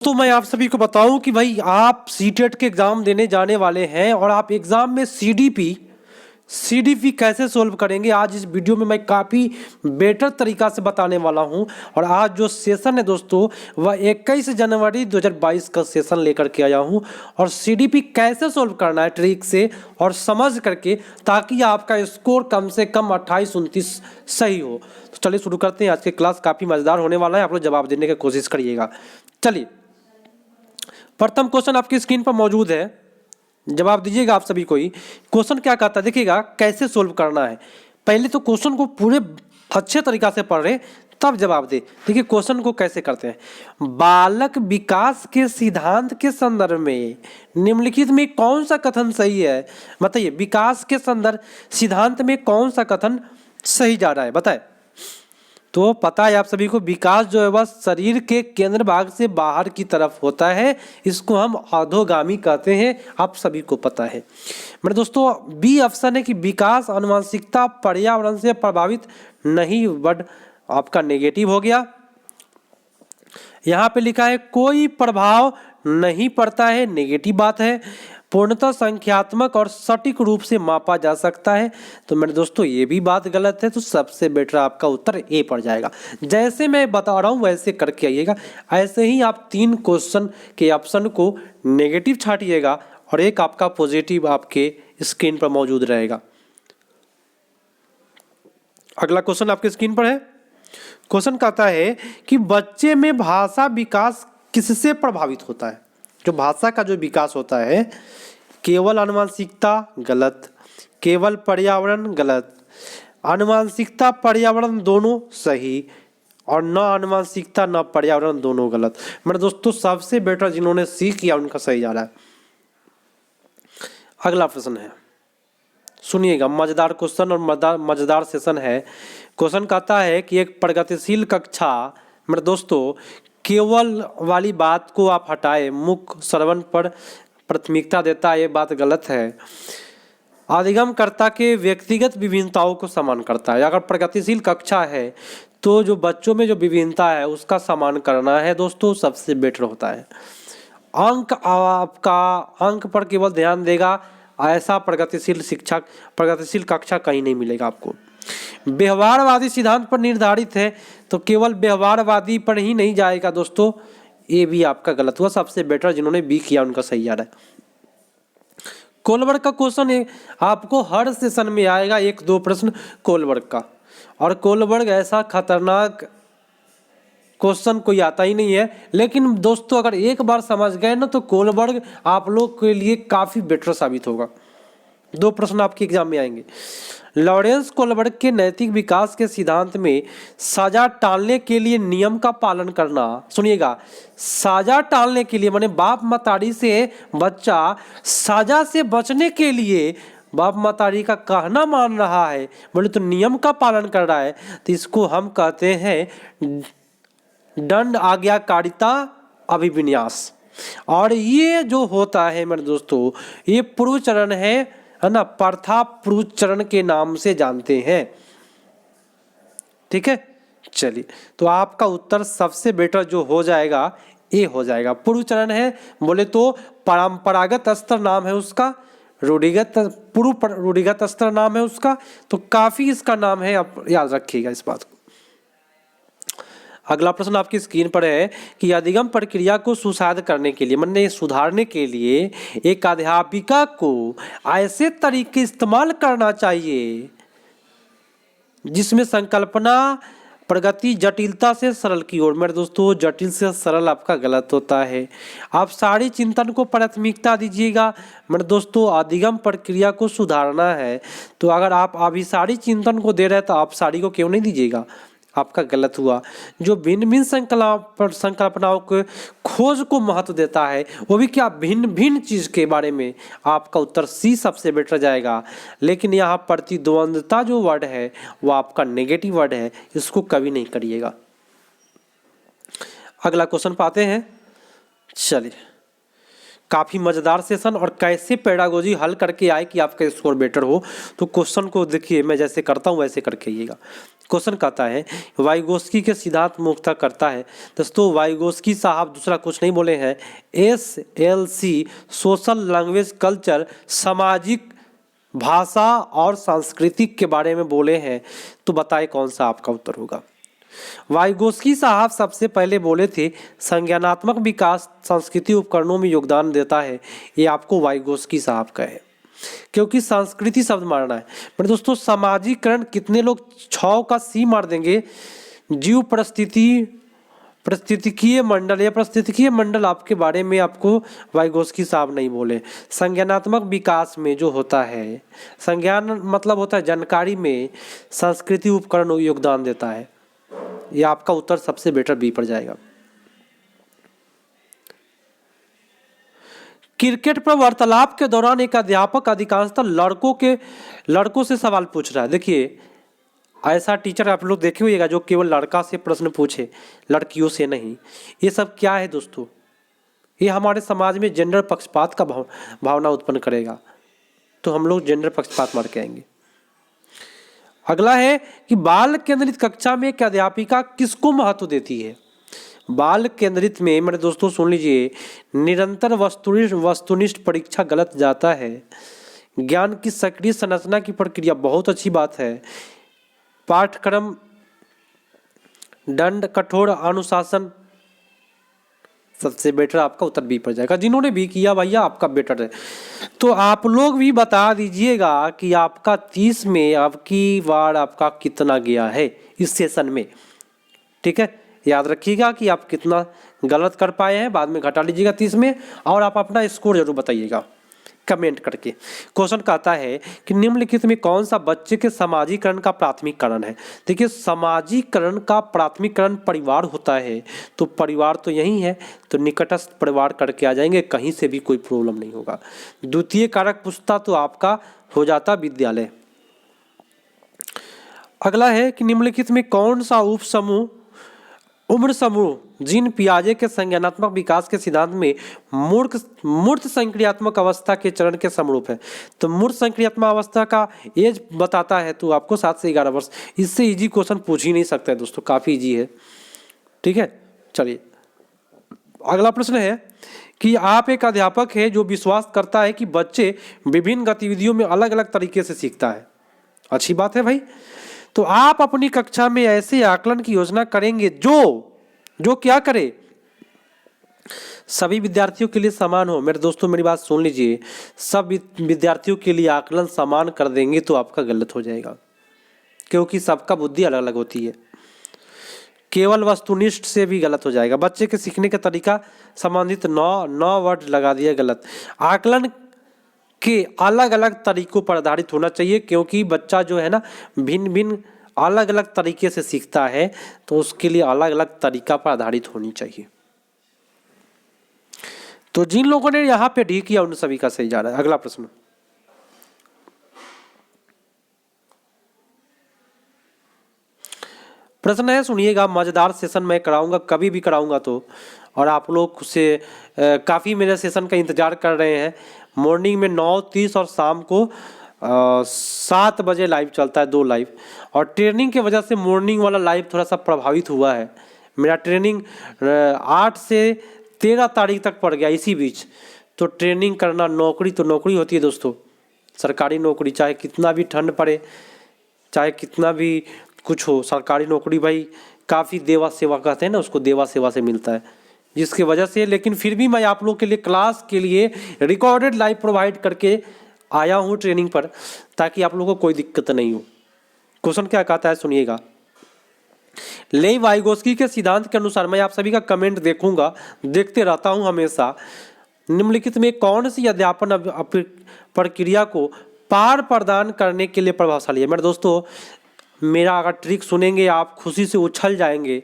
तो मैं आप सभी को बताऊं कि भाई आप सीटेट के एग्ज़ाम देने जाने वाले हैं और आप एग्ज़ाम में सीडीपी कैसे सोल्व करेंगे आज इस वीडियो में मैं काफ़ी बेटर तरीका से बताने वाला हूं। और आज जो सेशन है दोस्तों वह 21 जनवरी 2022 का सेशन लेकर के आया हूं और सीडीपी कैसे सोल्व करना है ट्रिक से और समझ करके, ताकि आपका स्कोर कम से कम 28-29 सही हो। तो चलिए शुरू करते हैं। आज की क्लास काफ़ी मज़ेदार होने वाला है, आप लोग जवाब देने की कोशिश करिएगा। चलिए, प्रथम क्वेश्चन आपकी स्क्रीन पर मौजूद है, जवाब दीजिएगा आप सभी को ही। क्वेश्चन क्या कहता है देखिएगा, कैसे सोल्व करना है। पहले तो क्वेश्चन को पूरे अच्छे तरीका से पढ़ रहे तब जवाब दे। देखिए क्वेश्चन को कैसे करते हैं। बालक विकास के सिद्धांत के संदर्भ में निम्नलिखित में कौन सा कथन सही है, बताइए। विकास के संदर्भ सिद्धांत में कौन सा कथन सही जा रहा है, बताए। तो पता है आप सभी को, विकास जो है वह शरीर के केंद्र भाग से बाहर की तरफ होता है, इसको हम अधोगामी कहते हैं, आप सभी को पता है। मेरे दोस्तों बी ऑप्शन है कि विकास आनुवंशिकता पर्यावरण से प्रभावित नहीं, बट आपका नेगेटिव हो गया। यहाँ पे लिखा है कोई प्रभाव नहीं पड़ता है, नेगेटिव बात है। पूर्णतः संख्यात्मक और सटीक रूप से मापा जा सकता है, तो मेरे दोस्तों ये भी बात गलत है। तो सबसे बेटर आपका उत्तर ए पड़ जाएगा। जैसे मैं बता रहा हूँ वैसे करके आइएगा। ऐसे ही आप 3 क्वेश्चन के ऑप्शन को नेगेटिव छाटिएगा और एक आपका पॉजिटिव आपके स्क्रीन पर मौजूद रहेगा। अगला क्वेश्चन आपके स्क्रीन पर है। क्वेश्चन कहता है कि बच्चे में भाषा विकास किससे प्रभावित होता है। जो भाषा का जो विकास होता है, केवल आनुवंशिकता गलत, केवल पर्यावरण गलत, आनुवंशिकता पर्यावरण दोनों सही, और न आनुवंशिकता न पर्यावरण दोनों गलत। मेरे दोस्तों सबसे बेटर जिन्होंने सी किया उनका सही जा रहा है। अगला प्रश्न है, सुनिएगा, मजेदार क्वेश्चन और मजेदार सेशन है। क्वेश्चन कहता है कि एक प्रगतिशील कक्षा, मेरे दोस्तों केवल वाली बात को आप हटाए, मुख्य श्रवण पर प्राथमिकता देता है, ये बात गलत है। अधिगमकर्ता के व्यक्तिगत विभिन्नताओं को सम्मान करता है। अगर प्रगतिशील कक्षा है तो जो बच्चों में जो विभिन्नता है उसका सम्मान करना है दोस्तों, सबसे बेटर होता है। अंक आपका अंक पर केवल ध्यान देगा, ऐसा प्रगतिशील कक्षा कहीं नहीं मिलेगा आपको। व्यवहारवादी सिद्धांत पर निर्धारित है, तो केवल व्यवहारवादी पर ही नहीं जाएगा दोस्तों, ये भी आपका गलत हुआ। सबसे बेटर जिन्होंने बी किया उनका सही आ रहा है। कोलबर्ग का क्वेश्चन है, आपको हर सेशन में आएगा 1-2 प्रश्न कोलबर्ग का, और कोलबर्ग ऐसा खतरनाक क्वेश्चन कोई आता ही नहीं है। लेकिन दोस्तों अगर एक बार समझ गए ना तो कोलबर्ग आप लोग के लिए काफ़ी बेटर साबित होगा। 2 प्रश्न आपके एग्जाम में आएंगे। लॉरेंस कोलबर्ग के नैतिक विकास के सिद्धांत में सजा टालने के लिए नियम का पालन करना, सुनिएगा, सजा टालने के लिए माने बाप मतारी से बच्चा सजा से बचने के लिए बाप मतारी का कहना मान रहा है, बोले तो नियम का पालन कर रहा है, तो इसको हम कहते हैं दंड आज्ञाकारिता अभिविन्यास। और ये जो होता है मेरे दोस्तों, ये पूर्व चरण है ना, प्रथा पूर्व चरण के नाम से जानते हैं। ठीक है, चलिए, तो आपका उत्तर सबसे बेटर जो हो जाएगा ए हो जाएगा। पूर्व है बोले तो परंपरागत स्तर नाम है उसका, रूढ़िगत स्तर नाम है उसका, तो काफी इसका नाम है, आप याद रखिएगा इस बात को। अगला प्रश्न आपकी स्क्रीन पर है कि अधिगम प्रक्रिया को सुसाध करने के लिए, मतलब सुधारने के लिए एक अध्यापिका को ऐसे तरीके इस्तेमाल करना चाहिए जिसमें संकल्पना प्रगति जटिलता से सरल की ओर। मेरे दोस्तों जटिल से सरल आपका गलत होता है। आप सारी चिंतन को प्राथमिकता दीजिएगा। मेरे दोस्तों अधिगम प्रक्रिया को सुधारना है, तो अगर आप अभिसारी चिंतन को दे रहे हैं तो आप सारी को क्यों नहीं दीजिएगा, आपका गलत हुआ। जो भिन्न भिन्न संकल्पनाओं के खोज को महत्व देता है, वो भी क्या भिन्न भिन्न चीज के बारे में, आपका उत्तर सी सबसे बेटर जाएगा। लेकिन यहाँ प्रतिद्वंद्वता जो वर्ड है वो आपका नेगेटिव वर्ड है, इसको कभी नहीं करिएगा। अगला क्वेश्चन पाते हैं। चलिए, काफ़ी मज़ेदार सेशन और कैसे पेडागोजी हल करके आए कि आपका स्कोर बेटर हो। तो क्वेश्चन को देखिए, मैं जैसे करता हूँ वैसे करके आइएगा। क्वेश्चन कहता है वाइगोस्की के सिद्धांत मुख्यतः करता है। दोस्तों वाइगोस्की साहब दूसरा कुछ नहीं बोले हैं, SLC सोशल लैंग्वेज कल्चर, सामाजिक भाषा और सांस्कृतिक के बारे में बोले हैं। तो बताएं कौन सा आपका उत्तर होगा। वाइगोस्की साहब सबसे पहले बोले थे संज्ञानात्मक विकास संस्कृति उपकरणों में योगदान देता है। ये आपको वाइगोस्की साहब का है, क्योंकि संस्कृति शब्द मारना है। मेरे दोस्तों सामाजिकरण कितने लोग 6 का C मार देंगे। जीव परिस्थितिकीय मंडल या परिस्थितिकीय मंडल आपके बारे में आपको वाइगोस्की साहब नहीं बोले। संज्ञानात्मक विकास में जो होता है, संज्ञान मतलब होता है जानकारी में, संस्कृति उपकरण योगदान देता है। ये आपका उत्तर सबसे बेटर बी पर जाएगा। क्रिकेट पर वार्तालाप के दौरान एक अध्यापक अधिकांशतः लड़कों से सवाल पूछ रहा है। देखिए ऐसा टीचर आप लोग देखे होइएगा जो केवल लड़का से प्रश्न पूछे, लड़कियों से नहीं। ये सब क्या है दोस्तों? ये हमारे समाज में जेंडर पक्षपात का भावना उत्पन्न करेगा। तो हम लोग जेंडर पक्षपात मार के आएंगे। अगला है कि बाल केंद्रित कक्षा में एक अध्यापिका किसको महत्व देती है। बाल केंद्रित में मेरे दोस्तों सुन लीजिए, निरंतर वस्तुनिष्ठ परीक्षा गलत जाता है। ज्ञान की सक्रिय संरचना की प्रक्रिया बहुत अच्छी बात है। पाठ्यक्रम, दंड, कठोर अनुशासन, सबसे बेटर आपका उत्तर बी पर जाएगा। जिन्होंने भी किया भैया आपका बेटर है। तो आप लोग भी बता दीजिएगा कि आपका 30 में अब की बार आपका कितना गया है इस सेशन में। ठीक है, याद रखिएगा कि आप कितना गलत कर पाए हैं, बाद में घटा लीजिएगा 30 में, और आप अपना स्कोर जरूर बताइएगा कमेंट करके। क्वेश्चन कहता है कि निम्नलिखित में कौन सा बच्चे के सामाजिकरण का प्राथमिक कारण है। देखिए सामाजिकरण का प्राथमिक कारण परिवार होता है, तो परिवार तो यही है, तो निकटस्थ परिवार करके आ जाएंगे, कहीं से भी कोई प्रॉब्लम नहीं होगा। द्वितीय कारक पूछता तो आपका हो जाता विद्यालय। अगला है कि निम्नलिखित में कौन सा उप समूह उम्र समूह जीन पियाजे के संज्ञानात्मक विकास के सिद्धांत में मूर्त संक्रियात्मक अवस्था के चरण के समरूप है। तो मूर्त संक्रियात्मक अवस्था का एज बताता है, तो आपको 7 से 11 वर्ष। इससे इजी क्वेश्चन पूछ ही नहीं सकते दोस्तों, काफी इजी है। ठीक है, चलिए अगला प्रश्न है कि आप एक अध्यापक है जो विश्वास करता है कि बच्चे विभिन्न गतिविधियों में अलग अलग तरीके से सीखता है। अच्छी बात है भाई। तो आप अपनी कक्षा में ऐसे आकलन की योजना करेंगे जो क्या करे, सभी विद्यार्थियों के लिए समान हो। मेरे दोस्तों मेरी बात सुन लीजिए, सब विद्यार्थियों के लिए आकलन समान कर देंगे तो आपका गलत हो जाएगा, क्योंकि सबका बुद्धि अलग अलग होती है। केवल वस्तुनिष्ठ से भी गलत हो जाएगा। बच्चे के सीखने का तरीका संबंधित 9 वर्ड लगा दिया गलत। आकलन के अलग अलग तरीकों पर आधारित होना चाहिए, क्योंकि बच्चा जो है ना भिन्न भिन्न अलग अलग तरीके से सीखता है, तो उसके लिए अलग अलग तरीका पर आधारित होनी चाहिए। तो जिन लोगों ने यहाँ पे डी किया उन सभी का सही जा रहा है। अगला प्रश्न, प्रश्न है सुनिएगा, मजेदार सेशन मैं कराऊंगा, कभी भी कराऊंगा तो, और आप लोग से काफ़ी मेरे सेशन का इंतजार कर रहे हैं। मॉर्निंग में 9:30 और शाम को 7 बजे लाइव चलता है, 2 लाइव। और ट्रेनिंग की वजह से मॉर्निंग वाला लाइव थोड़ा सा प्रभावित हुआ है। मेरा ट्रेनिंग 8 से 13 तारीख तक पड़ गया इसी बीच। तो ट्रेनिंग करना, नौकरी तो नौकरी होती है दोस्तों, सरकारी नौकरी, चाहे कितना भी ठंड पड़े, चाहे कितना भी कुछ हो, सरकारी नौकरी भाई काफ़ी देवा सेवा कहते हैं ना उसको, देवा सेवा से मिलता है, जिसकी वजह से। लेकिन फिर भी मैं आप लोग के लिए क्लास के लिए रिकॉर्डेड लाइव प्रोवाइड करके आया हूँ ट्रेनिंग पर, ताकि आप लोगों को कोई दिक्कत नहीं हो। क्वेश्चन क्या कहता है सुनिएगा, लेई वाइगोस्की के सिद्धांत के अनुसार, मैं आप सभी का कमेंट देखूंगा, देखते रहता हूं हमेशा, निम्नलिखित में कौन सी अध्यापन प्रक्रिया को पार प्रदान करने के लिए प्रभावशाली है। मेरे दोस्तों मेरा अगर ट्रिक सुनेंगे आप खुशी से उछल जाएंगे।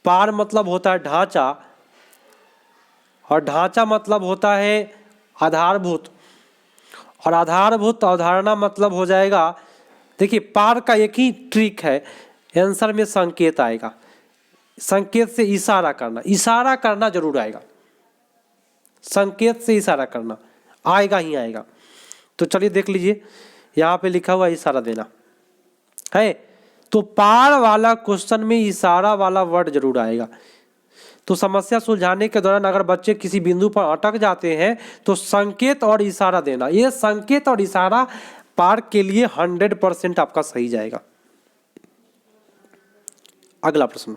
पार मतलब होता है ढांचा, और ढांचा मतलब होता है आधारभूत, और आधारभूत अवधारणा मतलब हो जाएगा, देखिए पार का एक ही ट्रिक है, आंसर में संकेत आएगा, संकेत से इशारा करना, इशारा करना जरूर आएगा, संकेत से इशारा करना आएगा ही आएगा। तो चलिए देख लीजिए, यहाँ पे लिखा हुआ इशारा देना है, तो पार वाला क्वेश्चन में इशारा वाला वर्ड जरूर आएगा। तो समस्या सुलझाने के दौरान अगर बच्चे किसी बिंदु पर अटक जाते हैं तो संकेत और इशारा देना, ये संकेत और इशारा पार के लिए 100% आपका सही जाएगा। अगला प्रश्न,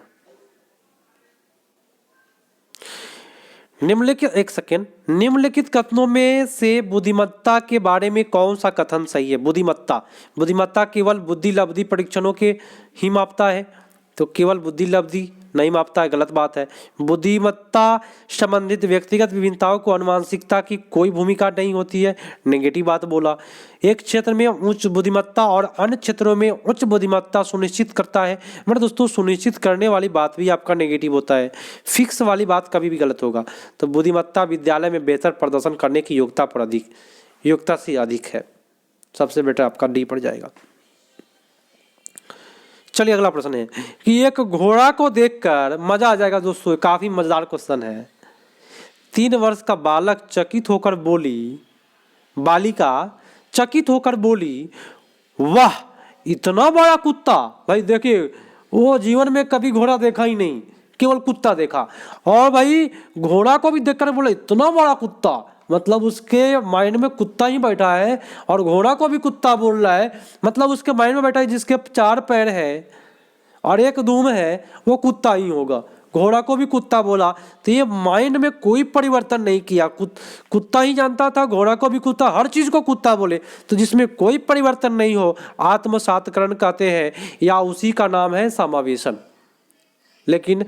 निम्नलिखित कथनों में से बुद्धिमत्ता के बारे में कौन सा कथन सही है? बुद्धिमत्ता केवल बुद्धि लब्धि परीक्षणों के ही मापता है, तो केवल बुद्धि लब्धि नहीं मापता है, गलत बात है। बुद्धिमत्ता संबंधित व्यक्तिगत विभिन्नताओं को अनुवांशिकता की कोई भूमिका नहीं होती है, नेगेटिव बात बोला। एक क्षेत्र में उच्च बुद्धिमत्ता और अन्य क्षेत्रों में उच्च बुद्धिमत्ता सुनिश्चित करता है, मतलब दोस्तों सुनिश्चित करने वाली बात भी आपका नेगेटिव होता है, फिक्स वाली बात कभी भी गलत होगा। तो बुद्धिमत्ता विद्यालय में बेहतर प्रदर्शन करने की योग्यता से अधिक है, सबसे बेटर आपका डी पड़ जाएगा। चलिए अगला प्रश्न है कि एक घोड़ा को देखकर मजा आ जाएगा दोस्तों, काफी मजेदार क्वेश्चन है। 3 वर्ष का बालिका चकित होकर बोली, वाह इतना बड़ा कुत्ता। भाई देखिए वो जीवन में कभी घोड़ा देखा ही नहीं, केवल कुत्ता देखा, और भाई घोड़ा को भी देखकर बोला इतना बड़ा कुत्ता, मतलब उसके माइंड में कुत्ता ही बैठा है और घोड़ा को भी कुत्ता बोल रहा है, मतलब उसके माइंड में बैठा है जिसके 4 पैर है और 1 दुम है वो कुत्ता ही होगा। घोड़ा को भी कुत्ता बोला, तो ये माइंड में कोई परिवर्तन नहीं किया, कुत्ता ही जानता था, घोड़ा को भी कुत्ता, हर चीज को कुत्ता बोले, तो जिसमें कोई परिवर्तन नहीं हो आत्मसातकरण कहते हैं, या उसी का नाम है समावेशन। लेकिन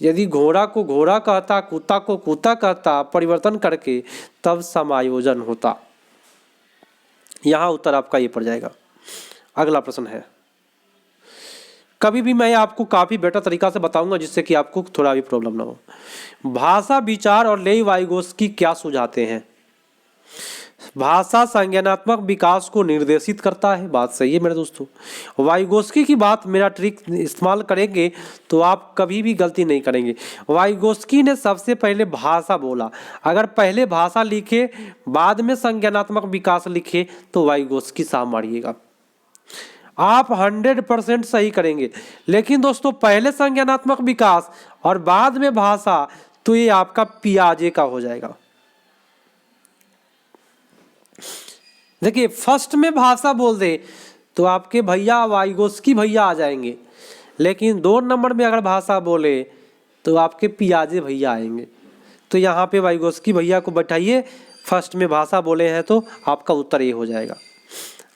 यदि घोड़ा को घोड़ा कहता, कुत्ता को कुत्ता कहता परिवर्तन करके, तब समायोजन होता। यहां उत्तर आपका ये पड़ जाएगा। अगला प्रश्न है, कभी भी मैं आपको काफी बेटर तरीका से बताऊंगा जिससे कि आपको थोड़ा भी प्रॉब्लम ना हो। भाषा विचार और लेई वाइगोस्की क्या सुझाते हैं? भाषा संज्ञानात्मक विकास को निर्देशित करता है, बात सही है मेरे दोस्तों। वाइगोस्की की बात, मेरा ट्रिक इस्तेमाल करेंगे तो आप कभी भी गलती नहीं करेंगे। वाइगोस्की ने सबसे पहले भाषा बोला, अगर पहले भाषा लिखे बाद में संज्ञानात्मक विकास लिखे तो वाइगोस्की साह मारिएगा, आप 100% सही करेंगे। लेकिन दोस्तों पहले संज्ञानात्मक विकास और बाद में भाषा, तो ये आपका पियाजे का हो जाएगा। देखिए फर्स्ट में भाषा बोल दे तो आपके भैया वाइगोस्की भैया आ जाएंगे, लेकिन 2 नंबर में अगर भाषा बोले तो आपके पियाजे भैया आएंगे। तो यहाँ पे वाइगोस्की भैया को बैठाइए, फर्स्ट में भाषा बोले हैं तो आपका उत्तर ये हो जाएगा।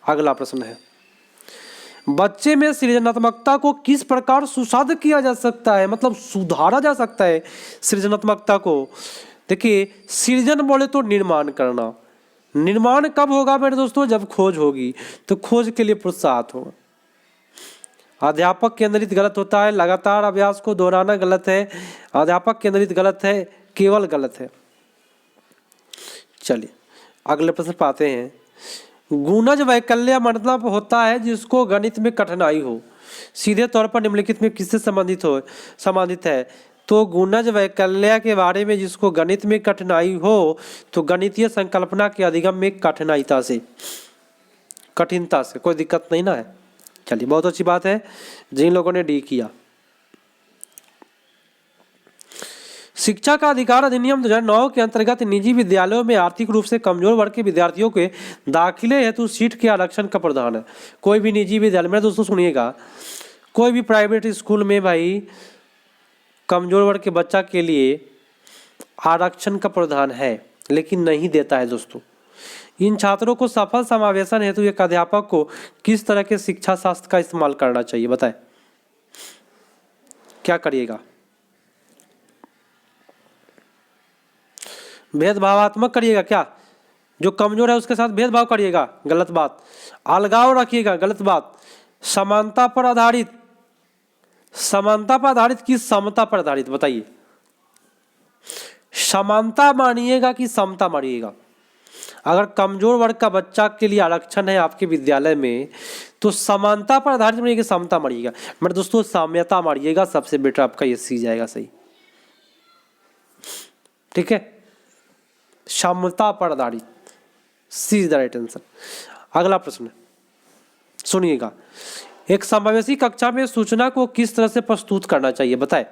अगला प्रश्न है, बच्चे में सृजनात्मकता को किस प्रकार सुसाध किया जा सकता है, मतलब सुधारा जा सकता है सृजनात्मकता को? देखिए सृजन बोले तो निर्माण करना, निर्माण कब होगा मेरे दोस्तों? जब खोज होगी, तो खोज के लिए प्रोत्साहित होगा। अध्यापक केंद्रित गलत होता है, लगातार अभ्यास को दोहराना गलत है, अध्यापक केंद्रित गलत है, केवल गलत है। चलिए अगले प्रश्न पर आते हैं। गुणज वैकल्य मतलब होता है जिसको गणित में कठिनाई हो, सीधे तौर पर निम्नलिखित में किससे संबंधित है? तो गुणज वैकल्य के बारे में जिसको गणित में कठिनाई हो तो गणितीय संकल्पना के अधिगम में कठिनता से कोई दिक्कत नहीं ना है। चलिए बहुत अच्छी बात है जिन लोगों ने डी किया। शिक्षा का अधिकार अधिनियम 2009 के अंतर्गत निजी विद्यालयों में आर्थिक रूप से कमजोर वर्ग के विद्यार्थियों के दाखिले हेतु सीट के आरक्षण का प्रावधान है। कोई भी निजी विद्यालय, मेरे दोस्तों सुनिएगा, कोई भी प्राइवेट स्कूल में भाई कमजोर वर्ग के बच्चा के लिए आरक्षण का प्रावधान है, लेकिन नहीं देता है दोस्तों। इन छात्रों को सफल समावेशन हेतु एक अध्यापक को किस तरह के शिक्षा शास्त्र का इस्तेमाल करना चाहिए, बताएं क्या करिएगा? भेदभावात्मक करिएगा क्या? जो कमजोर है उसके साथ भेदभाव करिएगा, गलत बात। अलगाव रखिएगा, गलत बात। समानता पर आधारित कि समता पर आधारित, बताइए। समानता मानिएगा कि समता मानिएगा? अगर कमजोर वर्ग का बच्चा के लिए आरक्षण है आपके विद्यालय में तो समानता पर आधारित मानिएगा, समता मानिएगा? मेरे दोस्तों साम्यता मानिएगा, सबसे बेटर आपका ये सी जाएगा सही, ठीक है। क्षमता पर आधारित, सी इज द राइट आंसर। अगला प्रश्न सुनिएगा, एक समावेशी कक्षा में सूचना को किस तरह से प्रस्तुत करना चाहिए बताएं।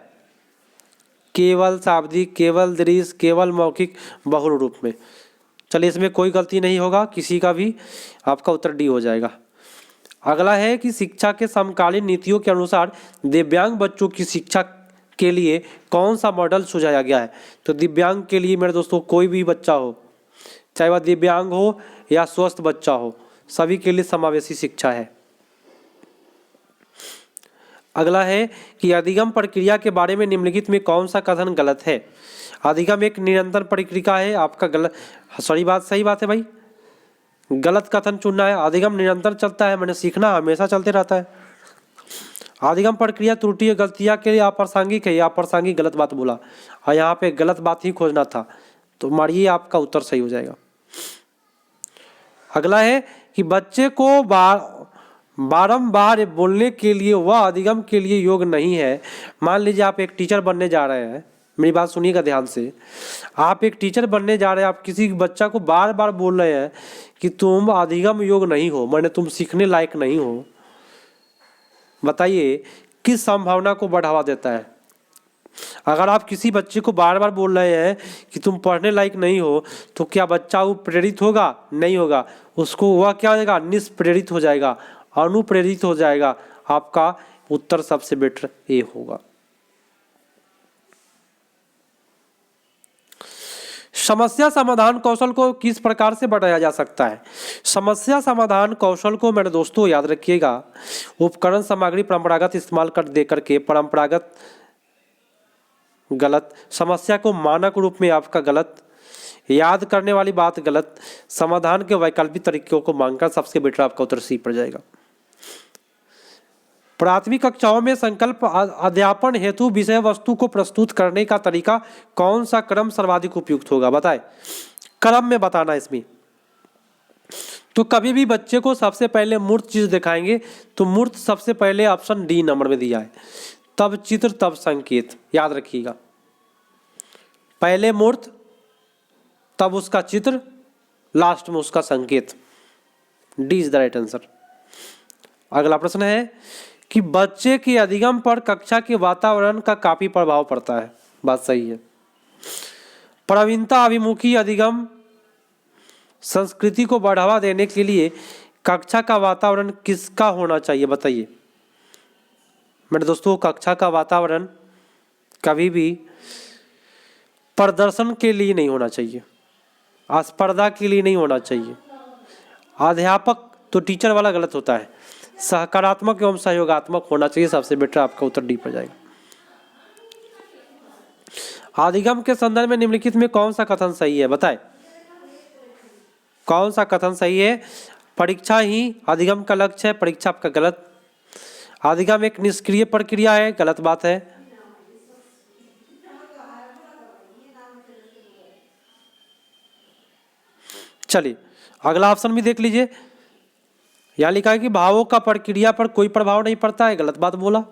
केवल शाब्दिक, केवल दृश्य, केवल मौखिक, बहु रूप में। चलिए इसमें कोई गलती नहीं होगा किसी का भी, आपका उत्तर डी हो जाएगा। अगला है कि शिक्षा के समकालीन नीतियों के अनुसार दिव्यांग बच्चों की शिक्षा के लिए कौन सा मॉडल सुझाया गया है। तो दिव्यांग के लिए मेरे दोस्तों कोई भी बच्चा हो, चाहे वह दिव्यांग हो या स्वस्थ बच्चा हो, सभी के लिए समावेशी शिक्षा है। अगला है कि अधिगम प्रक्रिया के बारे में निम्नलिखित में कौन सा कथन गलत है। अधिगम एक निरंतर प्रक्रिया है, आपका गलत, सही बात है भाई, गलत कथन चुनना है। अधिगम निरंतर चलता है, मैंने सीखना हमेशा चलते रहता है। अधिगम प्रक्रिया त्रुटि या गलतियां के लिए अप्रासंगिक है, अप्रासंगिक गलत बात बोला और यहाँ पे गलत बात ही खोजना था, तो मारिए आपका उत्तर सही हो जाएगा। अगला है कि बच्चे को बारंबार बोलने के लिए वह अधिगम के लिए योग्य नहीं है। मान लीजिए आप एक टीचर बनने जा रहे हैं, मेरी बात सुनिएगा ध्यान से। आप एक टीचर बनने जा रहे हैं, आप किसी बच्चा को बार बार बोल रहे हैं कि तुम अधिगम योग्य नहीं हो, माने तुम सीखने लायक नहीं हो। बताइए किस संभावना को बढ़ावा देता है। अगर आप किसी बच्चे को बार बार बोल रहे हैं कि तुम पढ़ने लायक नहीं हो, तो क्या बच्चा वो प्रेरित होगा? नहीं होगा। उसको वह क्या हो जाएगा? निष्प्रेरित हो जाएगा, अनुप्रेरित हो जाएगा। आपका उत्तर सबसे बेटर ए होगा। समस्या समाधान कौशल को किस प्रकार से बढ़ाया जा सकता है। समस्या समाधान कौशल को मेरे दोस्तों याद रखिएगा, उपकरण सामग्री परंपरागत इस्तेमाल कर दे करके, परंपरागत गलत, समस्या को मानक रूप में आपका गलत, याद करने वाली बात गलत, समाधान के वैकल्पिक तरीकों को मांगकर सबसे बेटर आपका उत्तर सी पड़ जाएगा। प्राथमिक कक्षाओं में संकल्प अध्यापन हेतु विषय वस्तु को प्रस्तुत करने का तरीका कौन सा क्रम सर्वाधिक उपयुक्त होगा बताएं। क्रम में बताना इसमें। तो कभी भी बच्चे को सबसे पहले मूर्त चीज दिखाएंगे तो मूर्त सबसे पहले ऑप्शन डी नंबर में दिया है, तब चित्र तब संकेत, याद रखिएगा। पहले मूर्त तब उसका चित्र, लास्ट में उसका संकेत। D is the right answer. अगला प्रश्न है कि बच्चे के अधिगम पर कक्षा के वातावरण का काफी प्रभाव पड़ता है। बात सही है। प्रवीणता अभिमुखी अधिगम संस्कृति को बढ़ावा देने के लिए कक्षा का वातावरण किसका होना चाहिए बताइए। मेरे दोस्तों कक्षा का वातावरण कभी भी प्रदर्शन के लिए नहीं होना चाहिए, स्पर्धा के लिए नहीं होना चाहिए। अध्यापक तो टीचर वाला गलत होता है, सकारात्मक एवं सहयोगात्मक होना चाहिए। सबसे बेटर आपका उत्तर डी पर जाएगा। अधिगम के संदर्भ में निम्नलिखित में कौन सा कथन सही है बताएं। कौन सा कथन सही है? परीक्षा ही अधिगम का लक्ष्य है, परीक्षा आपका गलत। अधिगम एक निष्क्रिय प्रक्रिया है, गलत बात है। चलिए अगला ऑप्शन भी देख लीजिए। यहाँ लिखा है कि भावों का प्रक्रिया पर कोई प्रभाव नहीं पड़ता है, गलत बात बोला।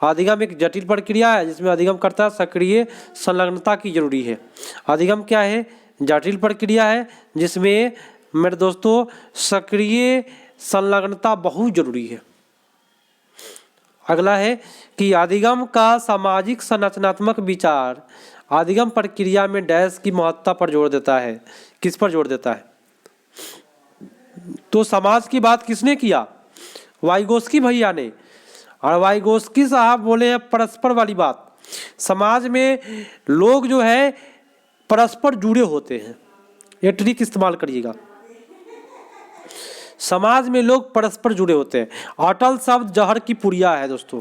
अधिगम एक जटिल प्रक्रिया है जिसमें अधिगम करता सक्रिय संलग्नता की जरूरी है। अधिगम क्या है? जटिल प्रक्रिया है जिसमें मेरे दोस्तों सक्रिय संलग्नता बहुत जरूरी है। अगला है कि अधिगम का सामाजिक संरचनात्मक विचार अधिगम प्रक्रिया में डैश की महत्ता पर जोर देता है। किस पर जोर देता है? तो समाज की बात किसने किया? वाइगोस्की भैया ने। और वाइगोस्की साहब बोले हैं परस्पर वाली बात। समाज में लोग जो है परस्पर जुड़े होते हैं, ये ट्रिक इस्तेमाल करिएगा। समाज में लोग परस्पर जुड़े होते हैं। अटल शब्द जहर की पुड़िया है दोस्तों,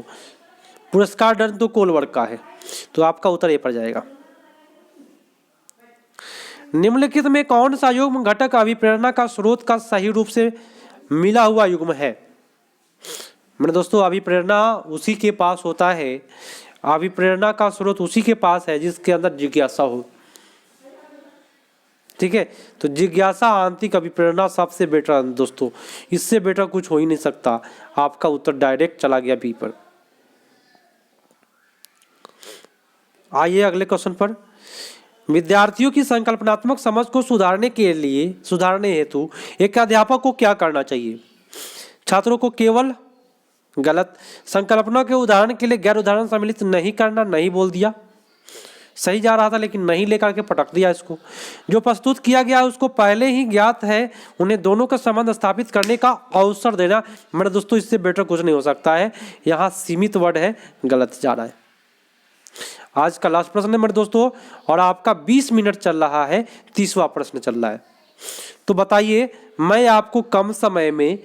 पुरस्कार दंड तो कोलवर्ग का है, तो आपका उत्तर ए पर जाएगा। निम्नलिखित में कौन सा युग्म घटक अभिप्रेरणा का स्रोत का सही रूप से मिला हुआ युग्म है? मेरे दोस्तों अभिप्रेरणा उसी के पास होता है, अभिप्रेरणा का स्रोत उसी के पास है जिसके अंदर जिज्ञासा हो। ठीक है, तो जिज्ञासा आंतरिक अभिप्रेरणा सबसे बेटर है दोस्तों, इससे बेटर कुछ हो ही नहीं सकता। आपका उत्तर डायरेक्ट चला गया बी पर। आइए अगले क्वेश्चन पर। विद्यार्थियों की संकल्पनात्मक समझ को सुधारने हेतु एक अध्यापक को क्या करना चाहिए? छात्रों को केवल गलत। संकल्पना के उदाहरण के लिए गैर उदाहरण सम्मिलित नहीं करना, नहीं बोल दिया। सही जा रहा था लेकिन नहीं लेकर के पटक दिया इसको। जो प्रस्तुत किया गया है उसको पहले ही ज्ञात है, उन्हें दोनों का संबंध स्थापित करने का अवसर देना। मेरे दोस्तों इससे बेटर कुछ नहीं हो सकता है, यहाँ सीमित वर्ड है, गलत जा रहा है। आज का लास्ट प्रश्न है मेरे दोस्तों, और आपका 20 मिनट चल रहा है, 30वां प्रश्न चल रहा है। तो बताइए, मैं आपको कम समय में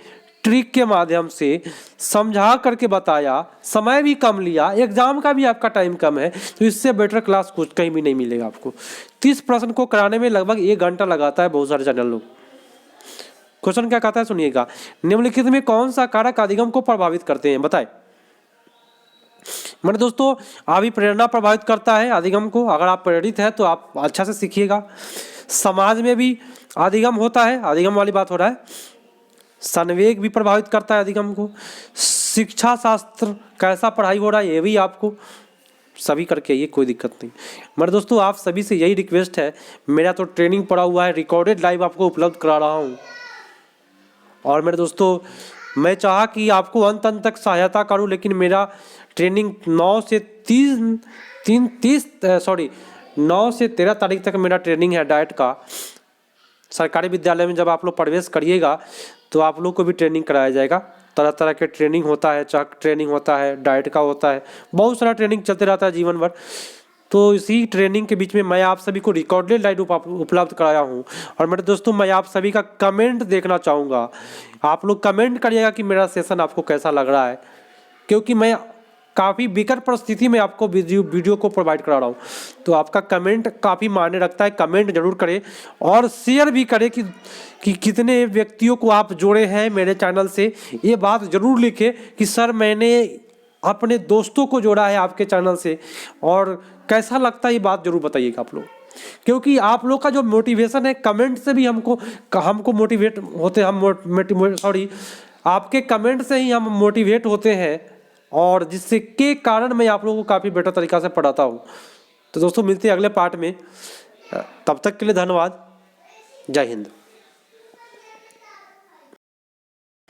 ट्रिक के माध्यम से समझा करके बताया, समय भी कम लिया, एग्जाम का भी आपका टाइम कम है, तो इससे बेटर क्लास कुछ कहीं भी नहीं मिलेगा आपको। 30 प्रश्न को कराने में लगभग 1 घंटा लगाता है बहुत सारे चैनल लोग। क्वेश्चन क्या कहता है सुनिएगा, निम्नलिखित में कौन सा कारक अधिगम को प्रभावित करते हैं, बताए। मेरे दोस्तों अभी प्रेरणा प्रभावित करता है अधिगम को। अगर आप प्रेरित है तो आप अच्छा से सीखिएगा। समाज में भी अधिगम होता है, अधिगम वाली बात हो रहा है। संवेग भी प्रभावित करता है अधिगम को। शिक्षा शास्त्र कैसा पढ़ाई हो रहा है ये भी आपको सभी करके, ये कोई दिक्कत नहीं। मेरे दोस्तों आप सभी से यही रिक्वेस्ट है, मेरा तो ट्रेनिंग पड़ा हुआ है, रिकॉर्डेड लाइव आपको उपलब्ध करा रहा हूँ। और मेरे दोस्तों मैं चाहा कि आपको अंत तक सहायता करूं, लेकिन मेरा ट्रेनिंग 9 से 13 तारीख तक मेरा ट्रेनिंग है डाइट का। सरकारी विद्यालय में जब आप लोग प्रवेश करिएगा तो आप लोग को भी ट्रेनिंग कराया जाएगा। तरह तरह के ट्रेनिंग होता है, चक ट्रेनिंग होता है, डाइट का होता है, बहुत सारा ट्रेनिंग चलते रहता है जीवन भर। तो इसी ट्रेनिंग के बीच में मैं आप सभी को रिकॉर्डेड लाइव उपलब्ध कराया हूँ। और मेरे दोस्तों मैं आप सभी का कमेंट देखना चाहूँगा। आप लोग कमेंट करिएगा कि मेरा सेशन आपको कैसा लग रहा है, क्योंकि मैं काफ़ी विकट परिस्थिति में आपको वीडियो को प्रोवाइड करा रहा हूँ। तो आपका कमेंट काफ़ी मायने रखता है, कमेंट जरूर करें और शेयर भी करें कि कितने व्यक्तियों को आप जोड़े हैं मेरे चैनल से। ये बात जरूर लिखें कि सर मैंने अपने दोस्तों को जोड़ा है आपके चैनल से, और कैसा लगता है ये बात जरूर बताइएगा आप लोग, क्योंकि आप लोग का जो मोटिवेशन है कमेंट से भी हमको मोटिवेट होते हैं। आपके कमेंट से ही हम मोटिवेट होते हैं, और जिससे के कारण मैं आप लोगों को काफ़ी बेटर तरीक़ा से पढ़ाता हूँ। तो दोस्तों मिलते हैं अगले पार्ट में, तब तक के लिए धन्यवाद। जय हिंद।